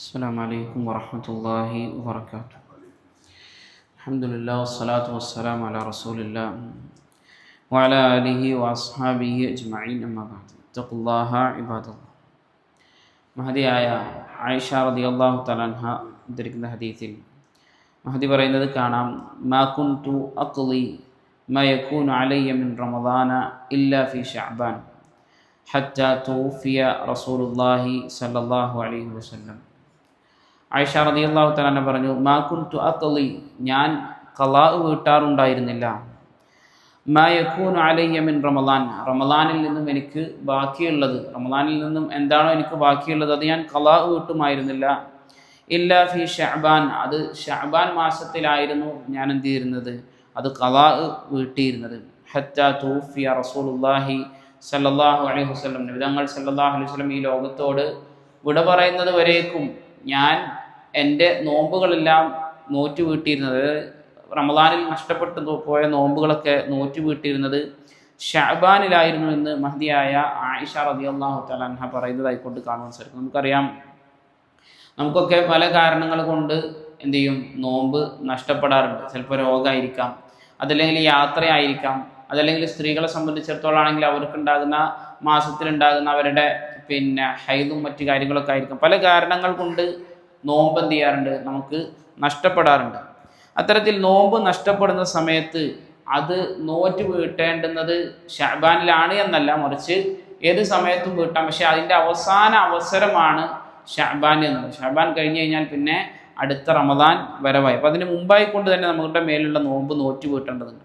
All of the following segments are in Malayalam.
السلام عليكم ورحمة الله وبركاته. الحمد لله والصلاة والسلام على رسول الله وعلى آله وأصحابه أجمعين أما بعد اتقوا الله عباد الله. മഹദിയായ ആയിഷ റളിയല്ലാഹു തആല അൻഹ ഉദ്ധരിക്കുന്ന ഹദീസിൽ മഹദി പറയുന്നത് കാണാം, മാ കുൻതു അഖ്ളി മാ യകൂനു അലയ്യ മിൻ റമളാന ഇല്ലാ ഫീ ശഅബാൻ ഹത്താ തുവഫിയ റസൂലുള്ളാഹി സ്വല്ലല്ലാഹു അലൈഹി വസല്ലം. ആയിഷ റളിയല്ലാഹു തആല അൻഹ പറഞ്ഞു, മാ കുൻതു അഖ്ളി, ഞാൻ ഖളാ വീട്ടാറുണ്ടായിരുന്നില്ല, മാ യകൂനു അലയ്യ മിൻ റമളാൻ, റമളാനിൽ നിന്നും എനിക്ക് ബാക്കിയുള്ളത്, റമളാനിൽ നിന്നും എന്താണോ എനിക്ക് ബാക്കിയുള്ളത് അത് ഞാൻ ഖളാ വീട്ടുമായിരുന്നില്ല, ഇല്ലാ ഫി ശഅബാൻ, അത് ശഅബാൻ മാസത്തിലായിരുന്നു ഞാൻ എന്ത് ചെയ്തിരുന്നത്, അത് ഖളാ വീട്ടിയിരുന്നത്. ഹത്താ തുവഫിയ റസൂലുള്ളാഹി സല്ലല്ലാഹു അലൈഹി വസല്ലം, നബി തങ്ങൾ സല്ലല്ലാഹു അലൈഹി വസല്ലം ഈ ലോകത്തോട് വിട പറയുന്നത് വരേക്കും ഞാൻ എൻ്റെ നോമ്പുകളെല്ലാം നോറ്റു വീട്ടിയിരുന്നത്, റമളാനിൽ നഷ്ടപ്പെട്ടു പോയ നോമ്പുകളൊക്കെ നോറ്റു വീട്ടിയിരുന്നത് ഷഅബാനിലായിരുന്നു എന്ന് മഹദിയായ ആയിഷ റളിയല്ലാഹു തആല അൻഹ പറയുന്നതായിക്കൊണ്ട് കാണുവാൻ സാധിക്കും. നമുക്കറിയാം, നമുക്കൊക്കെ പല കാരണങ്ങൾ കൊണ്ട് എന്ത് ചെയ്യും, നോമ്പ് നഷ്ടപ്പെടാറുണ്ട്. ചിലപ്പോൾ രോഗമായിരിക്കാം, അതല്ലെങ്കിൽ യാത്രയായിരിക്കാം, അതല്ലെങ്കിൽ സ്ത്രീകളെ സംബന്ധിച്ചിടത്തോളം ആണെങ്കിൽ അവർക്കുണ്ടാകുന്ന മാസത്തിലുണ്ടാകുന്ന അവരുടെ ഹൈദും മറ്റു കാര്യങ്ങളൊക്കെ ആയിരിക്കും. പല കാരണങ്ങൾ കൊണ്ട് നോമ്പ് എന്ത് ചെയ്യാറുണ്ട്, നമുക്ക് നഷ്ടപ്പെടാറുണ്ട്. അത്തരത്തിൽ നോമ്പ് നഷ്ടപ്പെടുന്ന സമയത്ത് അത് നോറ്റ് വീട്ടേണ്ടുന്നത് ഷഅബാനിലാണ് എന്നല്ല, മറിച്ച് ഏത് സമയത്തും വീട്ടാം. പക്ഷെ അതിൻ്റെ അവസാന അവസരമാണ് ഷഅബാൻ എന്നത്. ഷഅബാൻ കഴിഞ്ഞ് കഴിഞ്ഞാൽ പിന്നെ അടുത്ത റമദാൻ വരവായി. അപ്പം അതിന് മുമ്പായി കൊണ്ട് തന്നെ നമ്മുടെ മേലുള്ള നോമ്പ് നോറ്റ് വീട്ടേണ്ടതുണ്ട്.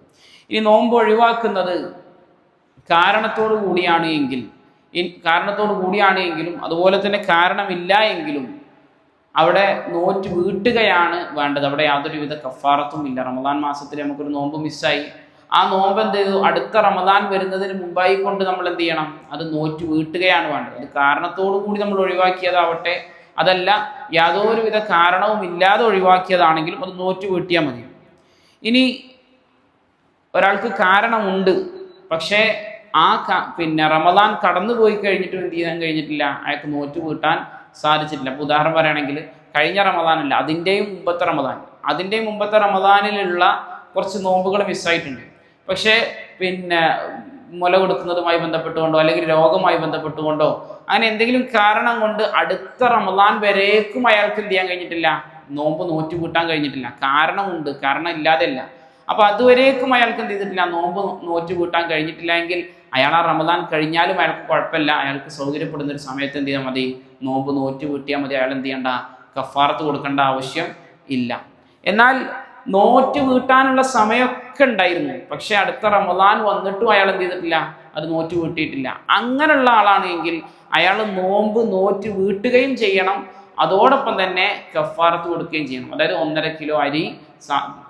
ഈ നോമ്പ് ഒഴിവാക്കുന്നത് കാരണത്തോടു കൂടിയാണ് എങ്കിലും അതുപോലെ തന്നെ കാരണമില്ല എങ്കിലും അവിടെ നോറ്റ് വീട്ടുകയാണ് വേണ്ടത്. അവിടെ യാതൊരുവിധ കഫാറത്തും ഇല്ല. റമദാൻ മാസത്തിൽ നമുക്കൊരു നോമ്പ് മിസ്സായി, ആ നോമ്പ് എന്ത് ചെയ്തു, അടുത്ത റമദാൻ വരുന്നതിന് മുമ്പായി കൊണ്ട് നമ്മൾ എന്ത് ചെയ്യണം, അത് നോറ്റ് വീട്ടുകയാണ് വേണ്ടത്. അത് കാരണത്തോടു കൂടി നമ്മൾ ഒഴിവാക്കിയതാവട്ടെ, അതല്ല യാതൊരുവിധ കാരണവും ഇല്ലാതെ ഒഴിവാക്കിയതാണെങ്കിലും അത് നോറ്റ് വീട്ടിയാൽ മതി. ഇനി ഒരാൾക്ക് കാരണമുണ്ട്, പക്ഷേ ആ റമദാൻ കടന്നു പോയി കഴിഞ്ഞിട്ടും എന്ത് ചെയ്യാൻ കഴിഞ്ഞിട്ടില്ല, അയാൾക്ക് നോറ്റ് വീട്ടാൻ സാധിച്ചിട്ടില്ല. അപ്പോൾ ഉദാഹരണം പറയുകയാണെങ്കിൽ, കഴിഞ്ഞ റമദാനല്ല, അതിൻ്റെയും മുമ്പത്തെ റമദാനിലുള്ള കുറച്ച് നോമ്പുകൾ മിസ്സായിട്ടുണ്ട്. പക്ഷേ മുല കൊടുക്കുന്നതുമായി ബന്ധപ്പെട്ടുകൊണ്ടോ അല്ലെങ്കിൽ രോഗവുമായി ബന്ധപ്പെട്ടുകൊണ്ടോ അങ്ങനെ എന്തെങ്കിലും കാരണം കൊണ്ട് അടുത്ത റമദാൻ വരേക്കും അയാൾക്ക് എന്ത് ചെയ്യാൻ കഴിഞ്ഞിട്ടില്ല, നോമ്പ് നോറ്റ് കൂട്ടാൻ കഴിഞ്ഞിട്ടില്ല. കാരണമുണ്ട്, കാരണം ഇല്ലാതെയല്ല. അപ്പോൾ അതുവരേക്കും അയാൾക്ക് എന്ത് ചെയ്തിട്ടില്ല, നോമ്പ് നോറ്റ് കൂട്ടാൻ കഴിഞ്ഞിട്ടില്ല എങ്കിൽ അയാൾ ആ റമദാൻ കഴിഞ്ഞാലും അയാൾക്ക് കുഴപ്പമില്ല. അയാൾക്ക് സൗകര്യപ്പെടുന്ന ഒരു സമയത്ത് എന്ത് ചെയ്താൽ മതി, നോമ്പ് നോറ്റ് വീട്ടിയാൽ മതി. അയാൾ എന്ത് ചെയ്യേണ്ട, കഫാറത്ത് കൊടുക്കേണ്ട ആവശ്യം ഇല്ല. എന്നാൽ നോറ്റ് വീട്ടാനുള്ള സമയമൊക്കെ ഉണ്ടായിരുന്നു, പക്ഷെ അടുത്ത റമദാൻ വന്നിട്ടും അയാൾ എന്ത് ചെയ്തിട്ടില്ല, അത് നോറ്റ് വീട്ടിയിട്ടില്ല. അങ്ങനെയുള്ള ആളാണെങ്കിൽ അയാൾ നോമ്പ് നോറ്റ് വീട്ടുകയും ചെയ്യണം, അതോടൊപ്പം തന്നെ കഫാറത്ത് കൊടുക്കുകയും ചെയ്യണം. അതായത് 1.5 കിലോ അരി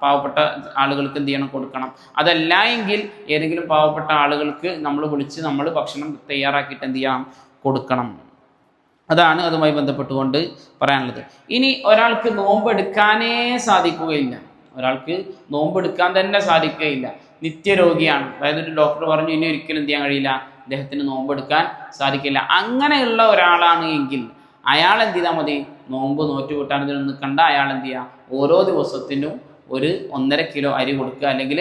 പാവപ്പെട്ട ആളുകൾക്ക് എന്ത് ചെയ്യണം, കൊടുക്കണം. അതല്ല എങ്കിൽ ഏതെങ്കിലും പാവപ്പെട്ട ആളുകൾക്ക് നമ്മൾ വിളിച്ച് നമ്മൾ ഭക്ഷണം തയ്യാറാക്കിയിട്ട് എന്ത് ചെയ്യാം, കൊടുക്കണം. അതാണ് അതുമായി ബന്ധപ്പെട്ടുകൊണ്ട് പറയാനുള്ളത്. ഇനി ഒരാൾക്ക് നോമ്പെടുക്കാനേ സാധിക്കുകയില്ല, ഒരാൾക്ക് നോമ്പെടുക്കാൻ തന്നെ സാധിക്കുകയില്ല, നിത്യരോഗിയാണ്, അതായത് ഒരു ഡോക്ടർ പറഞ്ഞു ഇനി ഒരിക്കലും എന്ത് ചെയ്യാൻ കഴിയില്ല, അദ്ദേഹത്തിന് നോമ്പെടുക്കാൻ സാധിക്കില്ല. അങ്ങനെയുള്ള ഒരാളാണ് എങ്കിൽ അയാൾ എന്ത് ചെയ്താൽ മതി, നോമ്പ് നോറ്റ് വീട്ടാൻ ഇതിനൊന്നും നിൽക്കണ്ട. അയാൾ എന്ത് ചെയ്യുക, ഓരോ ദിവസത്തിനും ഒരു 1.5 കിലോ അരി കൊടുക്കുക, അല്ലെങ്കിൽ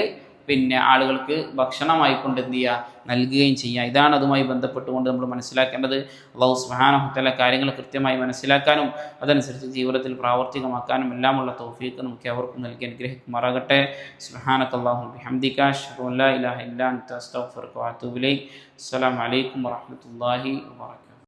ആളുകൾക്ക് ഭക്ഷണമായിക്കൊണ്ട് എന്ത് ചെയ്യുക, നൽകുകയും ചെയ്യുക. ഇതാണ് അതുമായി ബന്ധപ്പെട്ടുകൊണ്ട് നമ്മൾ മനസ്സിലാക്കേണ്ടത്. അല്ലാഹു സുബ്ഹാനഹു വ തആല കാര്യങ്ങൾ കൃത്യമായി മനസ്സിലാക്കാനും അതനുസരിച്ച് ജീവിതത്തിൽ പ്രാവർത്തികമാക്കാനും എല്ലാമുള്ള തൗഫീഖ് നമുക്ക് അവർക്കും നൽകി അനുഗ്രഹിക്കുമാറാകട്ടെ. സുബ്ഹാനകല്ലാഹു ബിഹംദിക അശ്ഹദു അൻ ലാ ഇലാഹ ഇല്ലാ അൻത അസ്തഗ്ഫിറുക വ അത്തൂബു ഇലൈക്. അസ്സലാമു അലൈക്കും വറഹ്മത്തുള്ളാഹി വബറകാതുഹു.